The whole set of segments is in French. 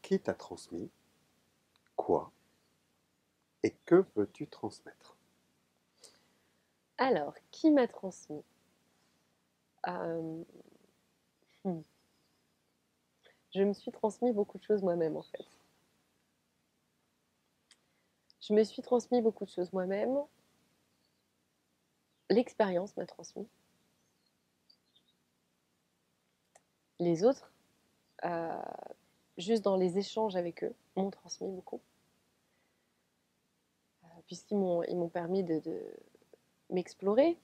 Qui t'a transmis quoi et que veux-tu transmettre? Alors, qui m'a transmis? Euh, hmm, Je me suis transmis beaucoup de choses moi-même en fait. Je me suis transmis beaucoup de choses moi-même. L'expérience m'a transmis. Les autres, euh, juste dans les échanges avec eux, m'ont transmis beaucoup. Puisqu'ils m'ont permis de m'explorer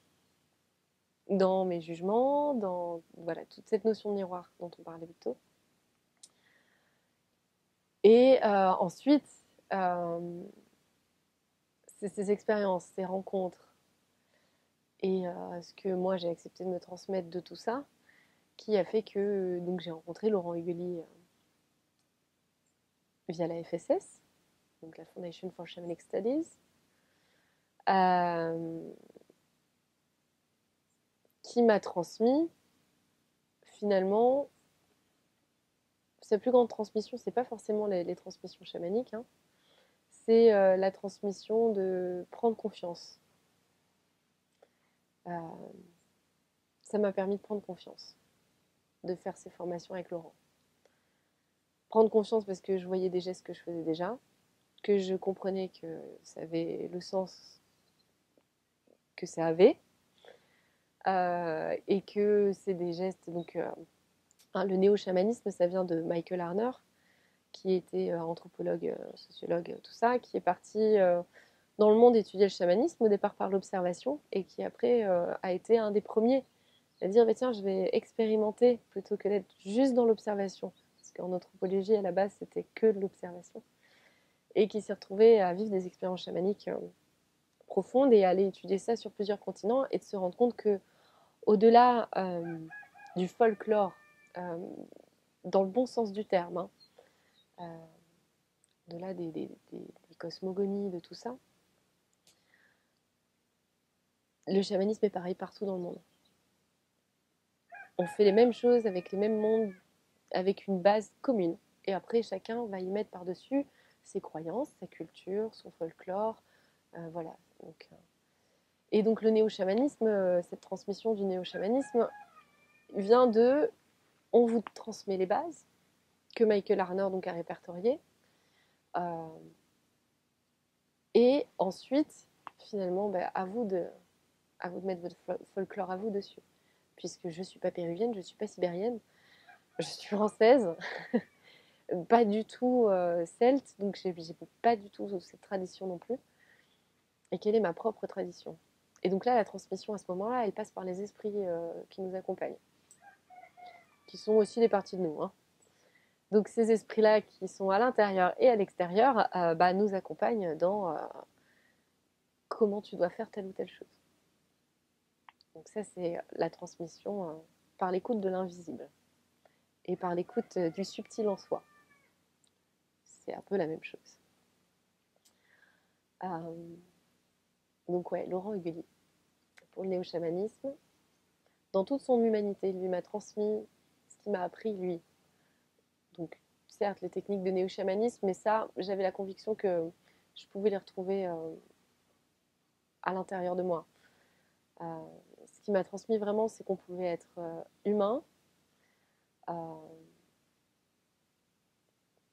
dans mes jugements, dans voilà, toute cette notion de miroir dont on parlait plus tôt. Et ensuite, euh, c'est ces expériences, ces rencontres et ce que moi j'ai accepté de me transmettre de tout ça qui a fait que donc j'ai rencontré Laurent Hugeli via la FSS, donc la Foundation for Shamanic Studies, euh, qui m'a transmis finalement sa plus grande transmission, c'est pas forcément les transmissions chamaniques, hein, c'est la transmission de prendre confiance. Euh, Ça m'a permis de prendre confiance, de faire ces formations avec Laurent. Prendre confiance parce que je voyais des gestes que je faisais déjà, que je comprenais que ça avait le sens que ça avait, et que c'est des gestes. Donc, le néo-chamanisme, ça vient de Michael Harner, qui était anthropologue, sociologue, tout ça, qui est parti dans le monde étudier le chamanisme, au départ par l'observation, et qui après a été un des premiers à dire bah, tiens, je vais expérimenter plutôt que d'être juste dans l'observation. Parce qu'en anthropologie, à la base, c'était que de l'observation. Et qui s'est retrouvé à vivre des expériences chamaniques profondes et à aller étudier ça sur plusieurs continents et de se rendre compte que au-delà du folklore, euh, dans le bon sens du terme, hein, au-delà des cosmogonies, de tout ça, le chamanisme est pareil partout dans le monde. On fait les mêmes choses avec les mêmes mondes, avec une base commune. Et après, chacun va y mettre par-dessus ses croyances, sa culture, son folklore. Voilà. Et donc le néo-chamanisme, cette transmission du néo-chamanisme vient de on vous transmet les bases que Michael Harner donc, a répertoriées. Euh, et ensuite, finalement, bah, à vous de mettre votre folklore à vous dessus. Puisque je ne suis pas péruvienne, je ne suis pas sibérienne, je suis française, pas du tout celte, donc j'ai pas du tout cette tradition non plus. Et quelle est ma propre tradition? Et donc là, la transmission à ce moment-là, elle passe par les esprits qui nous accompagnent, qui sont aussi des parties de nous, hein. Donc ces esprits-là qui sont à l'intérieur et à l'extérieur bah, nous accompagnent dans comment tu dois faire telle ou telle chose. Donc ça, c'est la transmission par l'écoute de l'invisible et par l'écoute du subtil en soi. C'est un peu la même chose. Euh, donc ouais, Laurent Hugeli, pour le néo-chamanisme, dans toute son humanité, lui m'a transmis ce qu'il m'a appris lui. Donc certes, les techniques de néo-chamanisme, mais ça, j'avais la conviction que je pouvais les retrouver à l'intérieur de moi. Euh, Ce qui m'a transmis vraiment, c'est qu'on pouvait être humain, euh,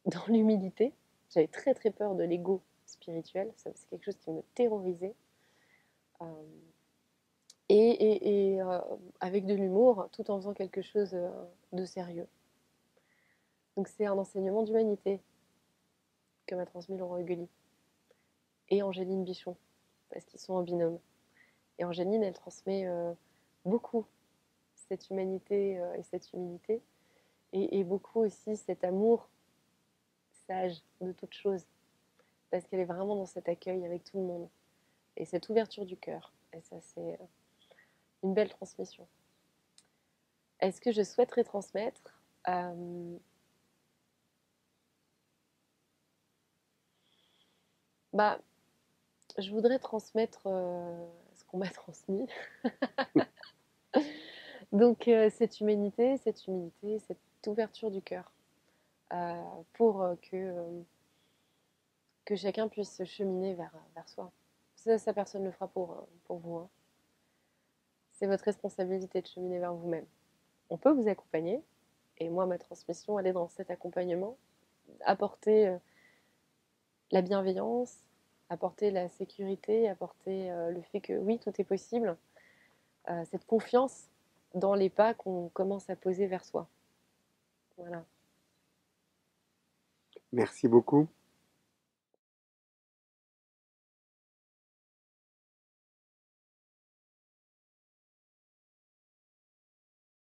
dans l'humilité. J'avais très très peur de l'ego spirituel, c'est quelque chose qui me terrorisait. Euh, avec de l'humour, tout en faisant quelque chose de sérieux. Donc c'est un enseignement d'humanité que m'a transmis Laurent Hugeli et Angéline Bichon, parce qu'ils sont en binôme. Et Angéline, elle transmet beaucoup cette humanité et cette humilité, et beaucoup aussi cet amour sage de toute chose, parce qu'elle est vraiment dans cet accueil avec tout le monde, et cette ouverture du cœur. Et ça, c'est une belle transmission. Est-ce que je souhaiterais transmettre bah, je voudrais transmettre ce qu'on m'a transmis. Donc cette humanité, cette humilité, cette ouverture du cœur pour que chacun puisse cheminer vers soi. Ça, personne ne le fera pour vous, hein. C'est votre responsabilité de cheminer vers vous-même. On peut vous accompagner, et moi, ma transmission, elle est dans cet accompagnement, apporter la bienveillance, apporter la sécurité, apporter le fait que oui, tout est possible, cette confiance dans les pas qu'on commence à poser vers soi. Voilà. Merci beaucoup.